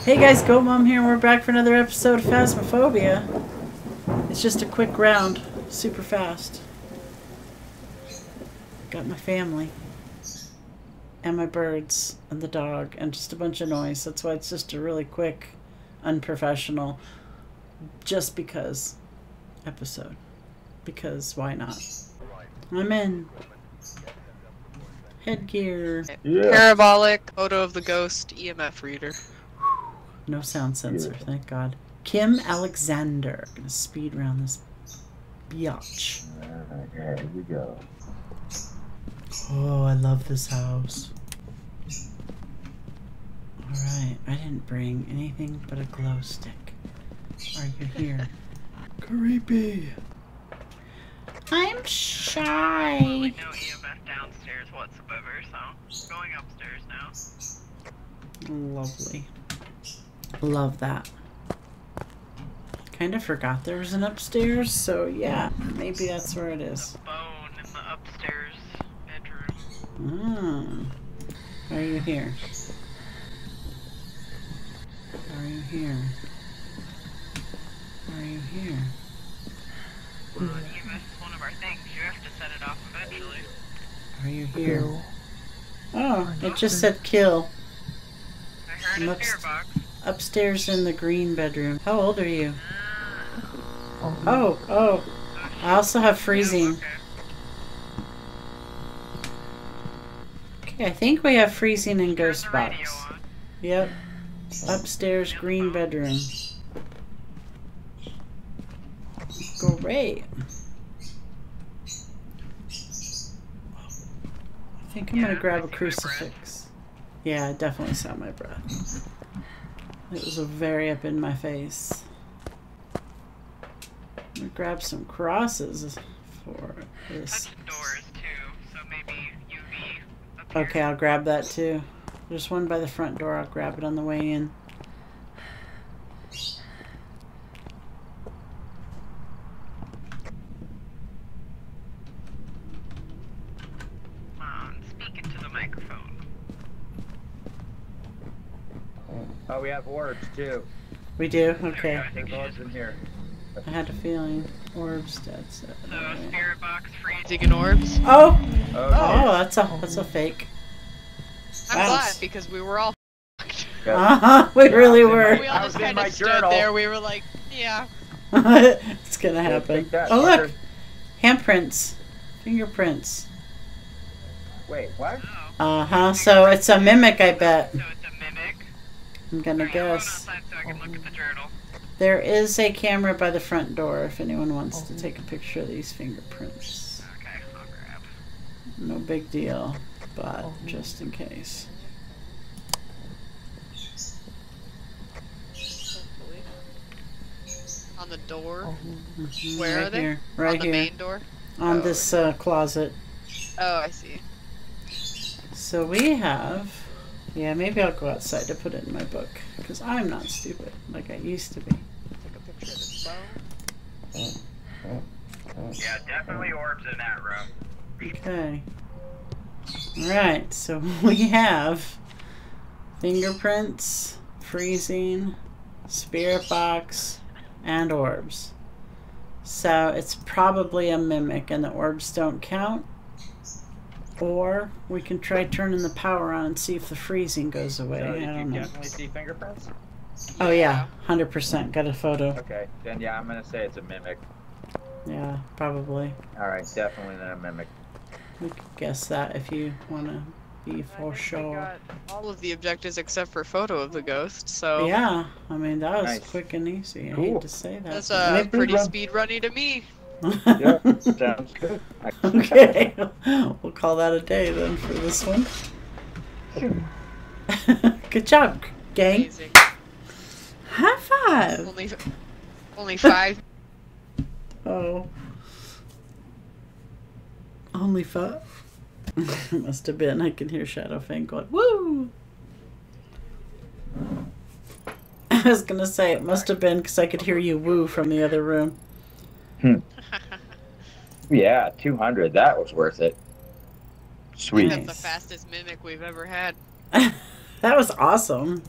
Hey guys, Goat Mom here, and we're back for another episode of Phasmophobia. It's just a quick round, super fast. Got my family, and my birds, and the dog, and just a bunch of noise. That's why it's just a really quick, unprofessional, just because episode. Because why not? I'm in. Headgear. Yeah. Parabolic, photo of the ghost, EMF reader. No sound sensor, thank God. Kim Alexander. I'm gonna speed around this biatch. Alright, here we go. Oh, I love this house. Alright, I didn't bring anything but a glow stick. Are you here? Creepy. I'm shy. No EMF downstairs whatsoever, so going upstairs now. Lovely. Love that. Kind of forgot there was an upstairs, so yeah, maybe that's where it is. The bone in the upstairs bedroom. Are you here? Are you here? Are you here? Well, EMF is one of our things. You have to set it off eventually. Are you here? Oh, it just said kill. I heard a spirit box. Upstairs in the green bedroom. How old are you? Oh. I also have freezing. Okay, I think we have freezing and ghost box. Yep. Upstairs green bedroom. Great. I think I'm gonna grab a crucifix. Yeah, I definitely saw my breath. It was very up in my face. I'm gonna grab some crosses for this. Doors too, so maybe UV up here. Okay, I'll grab that too. There's one by the front door. I'll grab it on the way in. Speak into the microphone. Oh, we have orbs too. We do? Okay. There's orbs in here. I had a feeling. Orbs, that's it. So spirit box freezing. Digging orbs. Oh! Okay. Oh, that's a fake. I'm glad because we were all We really were. we all just kind of stood there. We were like, yeah. It's gonna happen. That, Oh look! fucker. Handprints. Fingerprints. Wait, what? Uh-huh, so it's a mimic, I bet. So it's a mimic. I'm gonna Alright, I'll guess. go outside so I can look at the journal. There is a camera by the front door if anyone wants to take a picture of these fingerprints. Okay, I'll grab. No big deal, but just in case. On the door. Mhm, Where right are they? here, right On the here, main door. on Oh, this closet. Oh, I see. So we have, yeah, maybe I'll go outside to put it in my book because I'm not stupid like I used to be. Take a picture of this bone. Yeah, definitely orbs in that room. Okay. Alright, so we have fingerprints, freezing, spirit box, and orbs. So it's probably a mimic and the orbs don't count. Or we can try turning the power on and see if the freezing goes away. So I did you don't know. definitely see fingerprints? Oh yeah, 100%. Got a photo. Okay, then yeah, I'm gonna say it's a mimic. Yeah, probably. Alright, definitely not a mimic. We could guess that if you want to be for I think we sure. got all of the objectives except for photo of the ghost. So Yeah, I mean that was Nice. quick and easy. I Cool. hate to say that. that's but- pretty speed runny to me. Yeah, sounds good. Okay, we'll call that a day then for this one. Good job, gang. Amazing. High five. Only 5. Oh. Only five. Must have been. I can hear Shadowfang going, woo! I was gonna say it must have been because I could hear you woo from the other room. Yeah, 200. That was worth it. Sweet. That's the fastest mimic we've ever had. That was awesome.